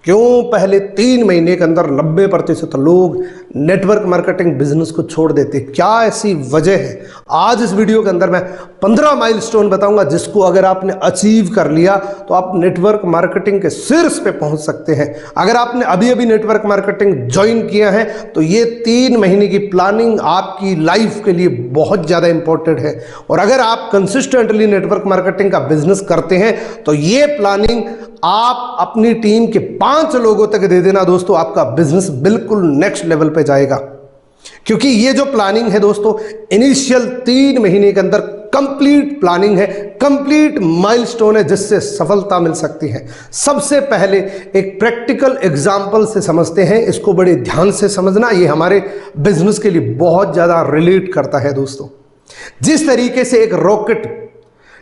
क्यों पहले 3 महीने के अंदर 90% लोग नेटवर्क मार्केटिंग बिजनेस को छोड़ देते, क्या ऐसी वजह है? आज इस वीडियो के अंदर मैं 15 माइलस्टोन बताऊंगा जिसको अगर आपने अचीव कर लिया तो आप नेटवर्क मार्केटिंग के शीर्ष पे पहुंच सकते हैं। अगर आपने अभी अभी नेटवर्क मार्केटिंग ज्वाइन किया है तो ये 3 महीने की प्लानिंग आपकी लाइफ के लिए बहुत ज़्यादा इंपॉर्टेंट है। और अगर आप कंसिस्टेंटली नेटवर्क मार्केटिंग का बिजनेस करते हैं तो ये प्लानिंग आप अपनी टीम के 5 लोगों तक दे देना दोस्तों, आपका बिजनेस बिल्कुल नेक्स्ट लेवल पे जाएगा। क्योंकि ये जो प्लानिंग है दोस्तों, इनिशियल 3 महीने के अंदर कंप्लीट प्लानिंग है, कंप्लीट माइलस्टोन है जिससे सफलता मिल सकती है। सबसे पहले एक प्रैक्टिकल एग्जांपल से समझते हैं, इसको बड़े ध्यान से समझना, ये हमारे बिजनेस के लिए बहुत ज्यादा रिलेट करता है दोस्तों। जिस तरीके से एक रॉकेट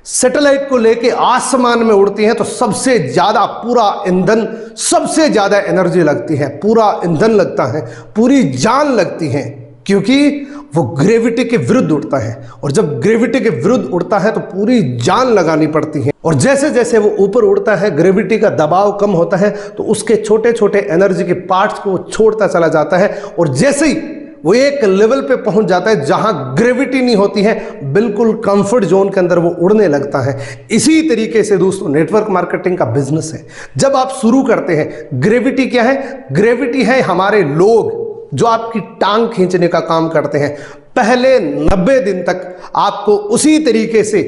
सैटेलाइट को लेके आसमान में उड़ती है तो सबसे ज्यादा पूरा ईंधन, सबसे ज्यादा एनर्जी लगती है, पूरा ईंधन लगता है, पूरी जान लगती है, क्योंकि वो ग्रेविटी के विरुद्ध उड़ता है। और जब ग्रेविटी के विरुद्ध उड़ता है तो पूरी जान लगानी पड़ती है। और जैसे जैसे वो ऊपर उड़ता है, ग्रेविटी का दबाव कम होता है तो उसके छोटे छोटे एनर्जी के पार्ट्स को छोड़ता चला जाता है। और जैसे ही वो एक लेवल पे पहुंच जाता है जहां ग्रेविटी नहीं होती है, बिल्कुल कंफर्ट जोन के अंदर वो उड़ने लगता है। इसी तरीके से दोस्तों नेटवर्क मार्केटिंग का बिजनेस है। जब आप शुरू करते हैं, ग्रेविटी क्या है? ग्रेविटी है हमारे लोग जो आपकी टांग खींचने का काम करते हैं। पहले 90 दिन तक आपको उसी तरीके से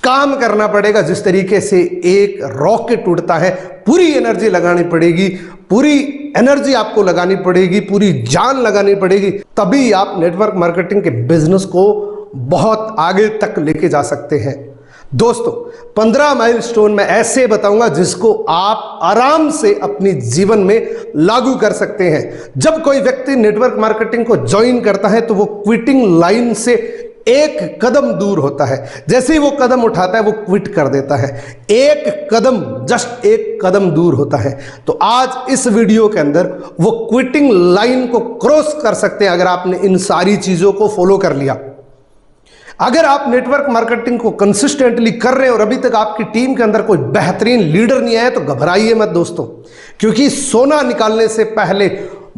काम करना पड़ेगा जिस तरीके से एक रॉकेट उड़ता है। पूरी एनर्जी लगानी पड़ेगी, पूरी एनर्जी आपको लगानी पड़ेगी, पूरी जान लगानी पड़ेगी, तभी आप नेटवर्क मार्केटिंग के बिजनेस को बहुत आगे तक लेके जा सकते हैं। दोस्तों 15 माइलस्टोन मैं ऐसे बताऊंगा जिसको आप आराम से अपनी जीवन में लागू कर सकते हैं। जब कोई व्यक्ति नेटवर्क मार्केटिंग को ज्वाइन करता है तो वो क्विटिंग लाइन से एक कदम दूर होता है। जैसे ही वो कदम उठाता है वो क्विट कर देता है। एक कदम, जस्ट एक कदम दूर होता है। तो आज इस वीडियो के अंदर वो क्विटिंग लाइन को क्रॉस कर सकते हैं अगर आपने इन सारी चीजों को फॉलो कर लिया। अगर आप नेटवर्क मार्केटिंग को कंसिस्टेंटली कर रहे हैं और अभी तक आपकी टीम के अंदर कोई बेहतरीन लीडर नहीं आया तो घबराइए मत दोस्तों, क्योंकि सोना निकालने से पहले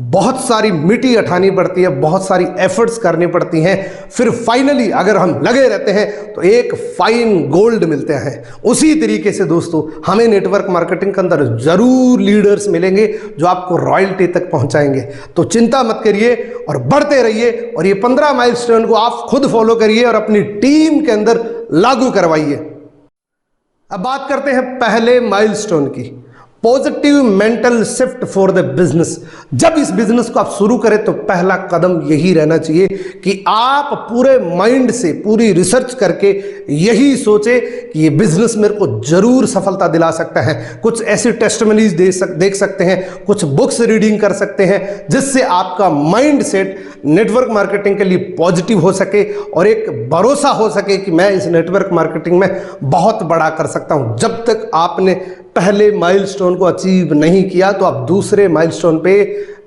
बहुत सारी मिट्टी उठानी पड़ती है, बहुत सारी एफर्ट्स करनी पड़ती हैं, फिर फाइनली अगर हम लगे रहते हैं तो एक फाइन गोल्ड मिलते हैं। उसी तरीके से दोस्तों हमें नेटवर्क मार्केटिंग के अंदर जरूर लीडर्स मिलेंगे जो आपको रॉयल्टी तक पहुंचाएंगे। तो चिंता मत करिए और बढ़ते रहिए, और ये 15 माइलस्टोन को आप खुद फॉलो करिए और अपनी टीम के अंदर लागू करवाइए। अब बात करते हैं पहले माइलस्टोन की, positive mental shift for the business. जब इस बिजनेस को आप शुरू करें तो पहला कदम यही रहना चाहिए कि आप पूरे माइंड से, पूरी रिसर्च करके यही सोचे कि ये बिजनेस मेरे को जरूर सफलता दिला सकता है। कुछ ऐसी टेस्टिमनीज देख सकते हैं, कुछ बुक्स रीडिंग कर सकते हैं जिससे आपका माइंड सेट नेटवर्क मार्केटिंग के लिए पॉजिटिव हो सके और एक भरोसा हो सके कि मैं इस नेटवर्क मार्केटिंग में बहुत बड़ा कर सकता हूं। जब तक आपने पहले माइलस्टोन को अचीव नहीं किया तो आप दूसरे माइलस्टोन पे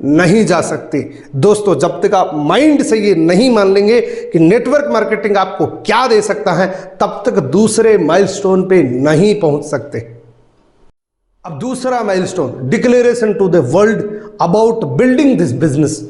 नहीं जा सकते। दोस्तों जब तक आप माइंड से ये नहीं मान लेंगे कि नेटवर्क मार्केटिंग आपको क्या दे सकता है, तब तक दूसरे माइलस्टोन पे नहीं पहुंच सकते। अब दूसरा milestone, declaration to the world about building this business.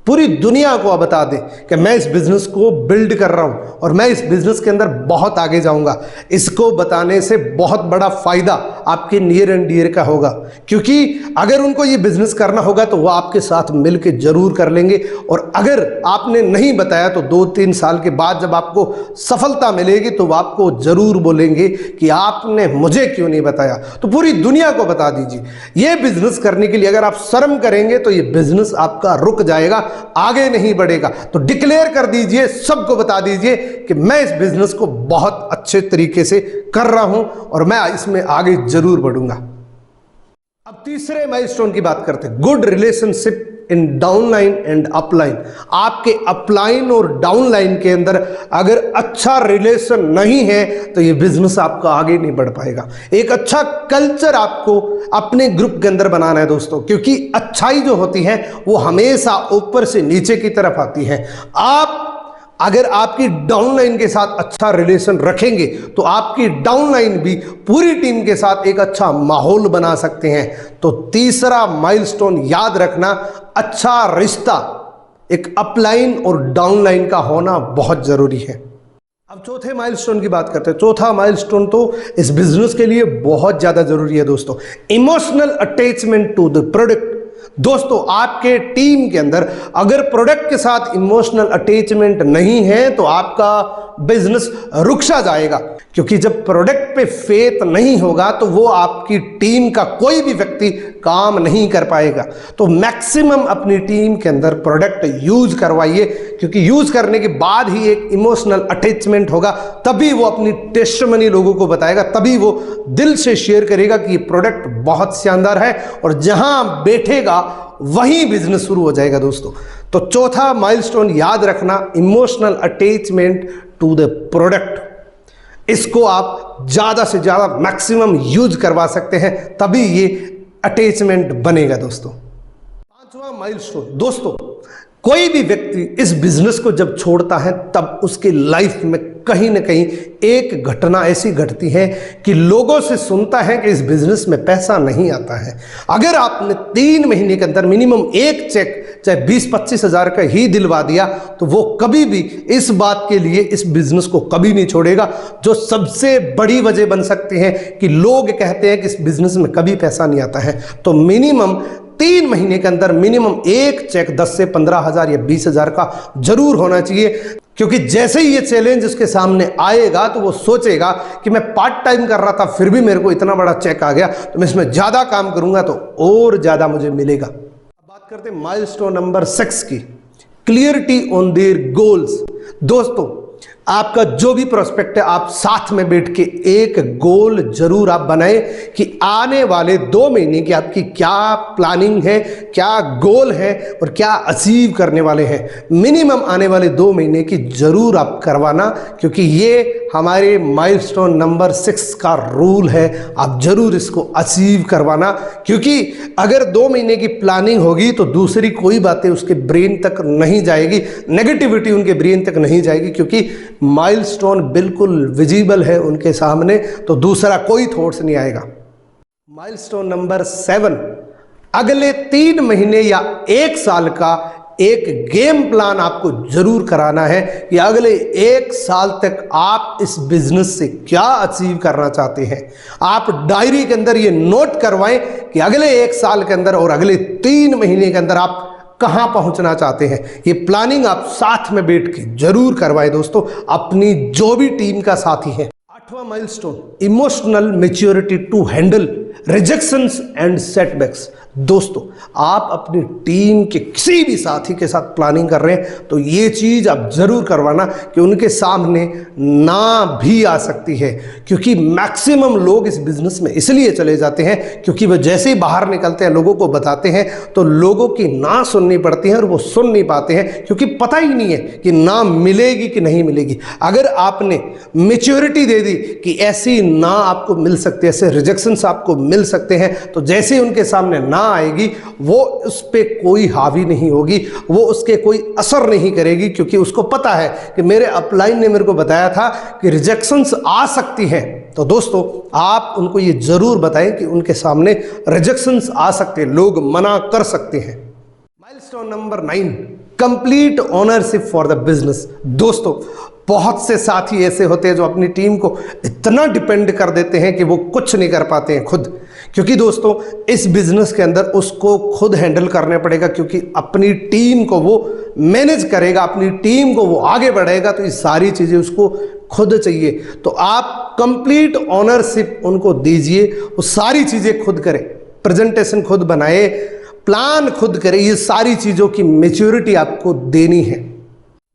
पूरी दुनिया को आप बता दें कि मैं इस बिजनेस को बिल्ड कर रहा हूं और मैं इस बिजनेस के अंदर बहुत आगे जाऊंगा। इसको बताने से बहुत बड़ा फायदा आपके नियर एंड डियर का होगा, क्योंकि अगर उनको ये बिजनेस करना होगा तो वो आपके साथ मिलके जरूर कर लेंगे। और अगर आपने नहीं बताया तो 2-3 साल के बाद जब आपको सफलता मिलेगी तो वो आपको जरूर बोलेंगे कि आपने मुझे क्यों नहीं बताया। तो पूरी दुनिया को बता दीजिए। ये बिजनेस करने के लिए अगर आप शर्म करेंगे तो ये बिजनेस आपका रुक जाएगा, आगे नहीं बढ़ेगा। तो डिक्लेयर कर दीजिए, सबको बता दीजिए कि मैं इस बिजनेस को बहुत अच्छे तरीके से कर रहा हूं और मैं इसमें आगे जरूर बढ़ूंगा। अब तीसरे माइलस्टोन की बात करते हैं, good relationship in downline and upline. आपके अपलाइन और डाउनलाइन के अंदर अगर अच्छा रिलेशन नहीं है तो ये बिजनेस आपका आगे नहीं बढ़ पाएगा। एक अच्छा कल्चर आपको अपने ग्रुप के अंदर बनाना है दोस्तों, क्योंकि अच्छाई जो होती है वो हमेशा ऊपर से नीचे की तरफ आती है। आप अगर आपकी डाउनलाइन के साथ अच्छा रिलेशन रखेंगे तो आपकी डाउनलाइन भी पूरी टीम के साथ एक अच्छा माहौल बना सकते हैं। तो तीसरा माइलस्टोन याद रखना, अच्छा रिश्ता एक अपलाइन और डाउनलाइन का होना बहुत जरूरी है। अब चौथे माइलस्टोन की बात करते हैं। चौथा माइलस्टोन तो इस बिजनेस के लिए बहुत ज्यादा जरूरी है दोस्तों, emotional attachment to the product. दोस्तों आपके टीम के अंदर अगर प्रोडक्ट के साथ इमोशनल अटैचमेंट नहीं है तो आपका बिजनेस रुक सा जाएगा, क्योंकि जब प्रोडक्ट पे फेथ नहीं होगा तो वो आपकी टीम का कोई भी व्यक्ति काम नहीं कर पाएगा। तो मैक्सिमम अपनी टीम के अंदर प्रोडक्ट यूज करवाइए, क्योंकि यूज करने के बाद ही एक इमोशनल अटैचमेंट होगा, तभी वो अपनी टेस्टिमनी लोगों को बताएगा, तभी वो दिल से शेयर करेगा कि ये प्रोडक्ट बहुत शानदार है, और जहां बैठेगा वहीं बिजनेस शुरू हो जाएगा दोस्तों। तो चौथा माइलस्टोन याद रखना, emotional attachment to the product. इसको आप ज्यादा से ज्यादा मैक्सिमम यूज करवा सकते हैं, तभी ये अटैचमेंट बनेगा दोस्तों। पांचवा माइलस्टोन दोस्तों, कोई भी व्यक्ति इस बिजनेस को जब छोड़ता है तब उसकी लाइफ में कहीं ना कहीं एक घटना ऐसी घटती है कि लोगों से सुनता है कि इस बिजनेस में पैसा नहीं आता है। अगर आपने 3 महीने के अंदर मिनिमम एक चेक चाहे 20-25 हजार का ही दिलवा दिया तो वो कभी भी इस बात के लिए इस बिजनेस को कभी नहीं छोड़ेगा, जो सबसे बड़ी वजह बन सकती है कि लोग कहते हैं कि इस बिजनेस में कभी पैसा नहीं आता है। तो मिनिमम 3 महीने के अंदर मिनिमम एक चेक 10 से 15 हजार या 20 हजार का जरूर होना चाहिए, क्योंकि जैसे ही ये चैलेंज उसके सामने आएगा तो वो सोचेगा कि मैं पार्ट टाइम कर रहा था फिर भी मेरे को इतना बड़ा चेक आ गया, तो मैं इसमें ज्यादा काम करूंगा तो और ज्यादा मुझे मिलेगा। अब बात करते हैं माइलस्टोन नंबर 6 की, क्लियरिटी ऑन देयर गोल्स। दोस्तों आपका जो भी प्रोस्पेक्ट है, आप साथ में बैठ के एक गोल जरूर आप बनाएं कि आने वाले 2 महीने की आपकी क्या प्लानिंग है, क्या गोल है और क्या अचीव करने वाले हैं। मिनिमम आने वाले 2 महीने की जरूर आप करवाना, क्योंकि ये हमारे माइलस्टोन नंबर 6 का रूल है। आप जरूर इसको अचीव करवाना, क्योंकि अगर 2 महीने की प्लानिंग होगी तो दूसरी कोई बातें उसके ब्रेन तक नहीं जाएगी, नेगेटिविटी उनके ब्रेन तक नहीं जाएगी, क्योंकि माइलस्टोन बिल्कुल विजिबल है उनके सामने, तो दूसरा कोई थॉट्स नहीं आएगा। माइलस्टोन नंबर 7, अगले 3 महीने या 1 साल का एक गेम प्लान आपको जरूर कराना है कि अगले 1 साल तक आप इस बिजनेस से क्या अचीव करना चाहते हैं। आप डायरी के अंदर ये नोट करवाएं कि अगले 1 साल के अंदर और अगले 3 महीने के अंदर आप कहां पहुंचना चाहते हैं। ये प्लानिंग आप साथ में बैठ के जरूर करवाएं दोस्तों, अपनी जो भी टीम का साथी है। 8वां milestone, emotional maturity to handle rejections and setbacks. दोस्तों आप अपनी टीम के किसी भी साथी के साथ प्लानिंग कर रहे हैं तो ये चीज आप जरूर करवाना कि उनके सामने ना भी आ सकती है, क्योंकि मैक्सिमम लोग इस बिजनेस में इसलिए चले जाते हैं क्योंकि वो जैसे ही बाहर निकलते हैं लोगों को बताते हैं तो लोगों की ना सुननी पड़ती है और वो सुन नहीं पाते हैं, क्योंकि पता ही नहीं है कि ना मिलेगी कि नहीं मिलेगी। अगर आपने मेच्योरिटी दे दी कि ऐसी ना आपको मिल सकती है, ऐसे रिजेक्शंस आपको मिल सकते हैं, तो जैसे ही उनके सामने ना आएगी वो उस पे कोई हावी नहीं होगी, वो उसके कोई असर नहीं करेगी, क्योंकि उसको पता है कि मेरे अपलाइन ने मेरे को बताया था कि रिजेक्शंस आ सकती हैं। तो दोस्तों आप उनको ये जरूर बताएं कि उनके सामने रिजेक्शंस आ सकते हैं, लोग मना कर सकते हैं। Milestone number 9, complete ownership for the business. दोस्तों बहुत से साथी ऐसे होते हैं जो अपनी टीम को इतना डिपेंड कर देते हैं कि वो कुछ नहीं कर पाते हैं खुद, क्योंकि दोस्तों इस बिजनेस के अंदर उसको खुद हैंडल करना पड़ेगा, क्योंकि अपनी टीम को वो मैनेज करेगा, अपनी टीम को वो आगे बढ़ाएगा, तो ये सारी चीजें उसको खुद चाहिए। तो आप कंप्लीट ओनरशिप उनको दीजिए, वो सारी चीजें खुद करें, प्रेजेंटेशन खुद बनाए, प्लान खुद करे, ये सारी चीजों की मैच्योरिटी आपको देनी है।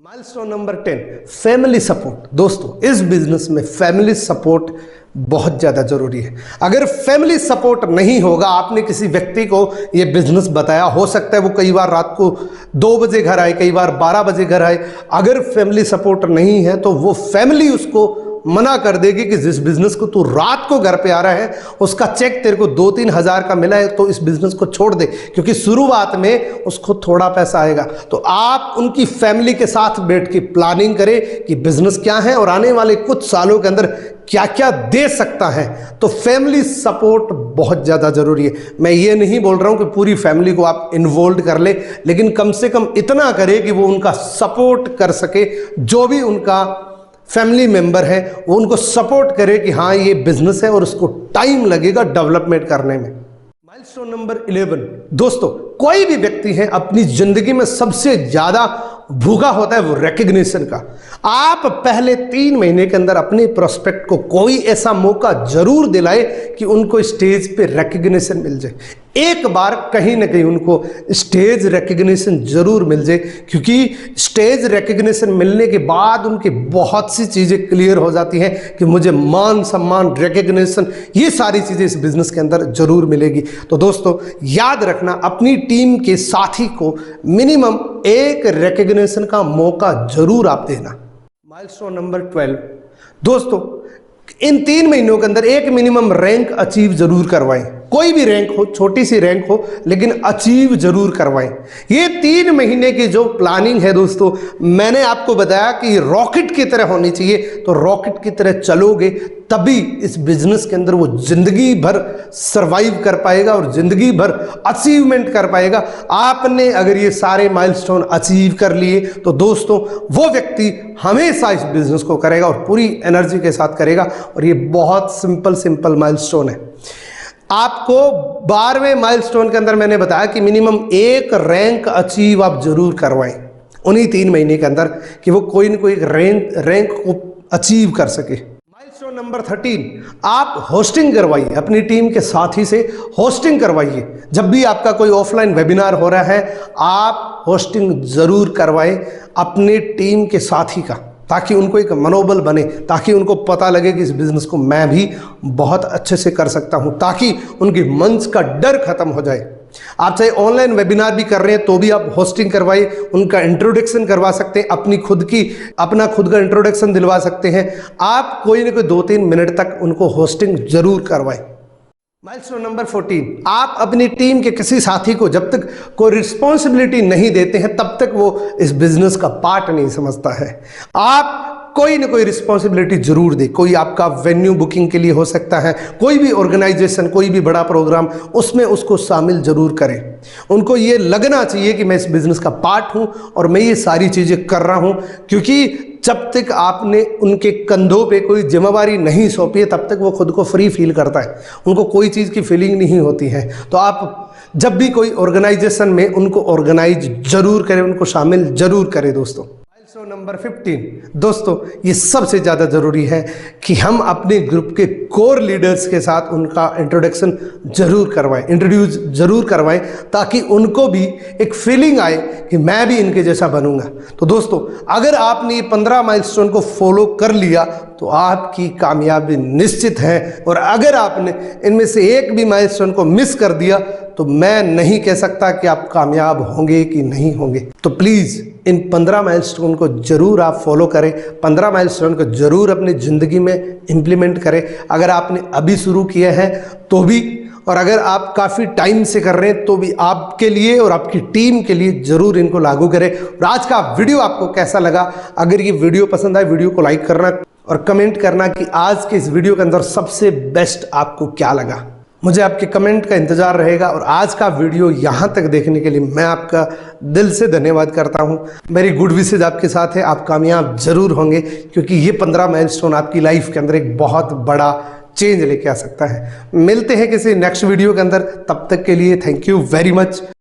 Milestone number 10, family support. दोस्तों इस बिजनेस में फैमिली सपोर्ट बहुत ज्यादा जरूरी है। अगर फैमिली सपोर्ट नहीं होगा, आपने किसी व्यक्ति को यह बिजनेस बताया, हो सकता है वो कई बार रात को 2 बजे घर आए, कई बार 12 बजे घर आए, अगर फैमिली सपोर्ट नहीं है तो वो फैमिली उसको मना कर देगी कि जिस बिजनेस को तू रात को घर पे आ रहा है उसका चेक तेरे को 2-3 हज़ार का मिला है तो इस बिजनेस को छोड़ दे, क्योंकि शुरुआत में उसको थोड़ा पैसा आएगा। तो आप उनकी फैमिली के साथ बैठ के प्लानिंग करें कि बिजनेस क्या है और आने वाले कुछ सालों के अंदर क्या क्या दे सकता है। तो फैमिली सपोर्ट बहुत ज़्यादा ज़रूरी है। मैं ये नहीं बोल रहा हूँ कि पूरी फैमिली को आप इन्वॉल्व कर ले, लेकिन कम से कम इतना करें कि वो उनका सपोर्ट कर सके। जो भी उनका फैमिली मेंबर है वो उनको सपोर्ट करे कि हाँ ये बिजनेस है और उसको टाइम लगेगा डेवलपमेंट करने में। माइलस्टोन नंबर 11, दोस्तों कोई भी व्यक्ति है अपनी जिंदगी में सबसे ज्यादा भूखा होता है वो रिकग्निशन का। आप पहले 3 महीने के अंदर अपने प्रोस्पेक्ट को कोई ऐसा मौका जरूर दिलाए कि उनको स्टेज पे रिकग्निशन मिल जाए। एक बार कहीं ना कहीं उनको स्टेज रिकग्निशन जरूर मिल जाए, क्योंकि स्टेज रिकग्निशन मिलने के बाद उनकी बहुत सी चीज़ें क्लियर हो जाती हैं कि मुझे मान सम्मान रिकग्निशन ये सारी चीज़ें इस बिजनेस के अंदर जरूर मिलेगी। तो दोस्तों याद रखना, अपनी टीम के साथी को मिनिमम एक रिकग्निशन का मौका जरूर आप देना। माइलस्टोन नंबर 12, दोस्तों इन 3 महीनों के अंदर एक मिनिमम रैंक अचीव जरूर करवाएं। कोई भी रैंक हो, छोटी सी रैंक हो, लेकिन अचीव जरूर करवाएं। ये 3 महीने की जो प्लानिंग है दोस्तों, मैंने आपको बताया कि रॉकेट की तरह होनी चाहिए। तो रॉकेट की तरह चलोगे तभी इस बिजनेस के अंदर वो जिंदगी भर सरवाइव कर पाएगा और जिंदगी भर अचीवमेंट कर पाएगा। आपने अगर ये सारे माइलस्टोन अचीव कर लिए तो दोस्तों वो व्यक्ति हमेशा इस बिजनेस को करेगा और पूरी एनर्जी के साथ करेगा। और ये बहुत सिंपल माइलस्टोन है। आपको 12वें माइलस्टोन के अंदर मैंने बताया कि मिनिमम एक रैंक अचीव आप जरूर करवाएं उन्हीं 3 महीने के अंदर, कि वो कोई ना कोई रैंक को अचीव कर सके। माइलस्टोन नंबर 13, आप होस्टिंग करवाइए, अपनी टीम के साथी से होस्टिंग करवाइए। जब भी आपका कोई ऑफलाइन वेबिनार हो रहा है आप होस्टिंग जरूर करवाएं अपनी टीम के साथी का, ताकि उनको एक मनोबल बने, ताकि उनको पता लगे कि इस बिजनेस को मैं भी बहुत अच्छे से कर सकता हूं, ताकि उनकी मंच का डर खत्म हो जाए। आप चाहे ऑनलाइन वेबिनार भी कर रहे हैं तो भी आप होस्टिंग करवाइए, उनका इंट्रोडक्शन करवा सकते हैं, अपना खुद का इंट्रोडक्शन दिलवा सकते हैं। आप कोई ना कोई 2-3 मिनट तक उनको होस्टिंग जरूर करवाएं। माइलस्टोन नंबर 14, आप अपनी टीम के किसी साथी को जब तक कोई रिस्पॉन्सिबिलिटी नहीं देते हैं तब तक वो इस बिजनेस का पार्ट नहीं समझता है। आप कोई ना कोई रिस्पॉन्सिबिलिटी जरूर दे। कोई आपका वेन्यू बुकिंग के लिए हो सकता है, कोई भी ऑर्गेनाइजेशन, कोई भी बड़ा प्रोग्राम, उसमें उसको शामिल जरूर करें। उनको ये लगना चाहिए कि मैं इस बिजनेस का पार्ट हूं और मैं ये सारी चीजें कर रहा हूं, क्योंकि जब तक आपने उनके कंधों पे कोई जिम्मेवारी नहीं सौंपी है तब तक वो खुद को फ्री फील करता है, उनको कोई चीज़ की फीलिंग नहीं होती है। तो आप जब भी कोई ऑर्गेनाइजेशन में उनको ऑर्गेनाइज जरूर करें, उनको शामिल जरूर करें। दोस्तों माइलस्टोन नंबर 15, दोस्तों ये सबसे ज़्यादा ज़रूरी है कि हम अपने ग्रुप के कोर लीडर्स के साथ उनका इंट्रोडक्शन इंट्रोड्यूस जरूर करवाएं, ताकि उनको भी एक फीलिंग आए कि मैं भी इनके जैसा बनूंगा। तो दोस्तों अगर आपने ये 15 माइलस्टोन को फॉलो कर लिया तो आपकी कामयाबी निश्चित है, और अगर आपने इनमें से एक भी माइलस्टोन को मिस कर दिया तो मैं नहीं कह सकता कि आप कामयाब होंगे कि नहीं होंगे। तो प्लीज़ इन 15 माइलस्टोन को जरूर आप फॉलो करें, 15 माइलस्टोन को जरूर अपनी ज़िंदगी में इम्प्लीमेंट करें। अगर आपने अभी शुरू किया है तो भी, और अगर आप काफ़ी टाइम से कर रहे हैं तो भी आपके लिए और आपकी टीम के लिए ज़रूर इनको लागू करें। और आज का वीडियो आपको कैसा लगा? अगर ये वीडियो पसंद आए वीडियो को लाइक करना और कमेंट करना कि आज के इस वीडियो के अंदर सबसे बेस्ट आपको क्या लगा। मुझे आपके कमेंट का इंतज़ार रहेगा। और आज का वीडियो यहाँ तक देखने के लिए मैं आपका दिल से धन्यवाद करता हूँ। मेरी गुड विशेज आपके साथ है, आप कामयाब ज़रूर होंगे, क्योंकि ये 15 माइलस्टोन आपकी लाइफ के अंदर एक बहुत बड़ा चेंज लेके आ सकता है। मिलते हैं किसी नेक्स्ट वीडियो के अंदर, तब तक के लिए थैंक यू वेरी मच।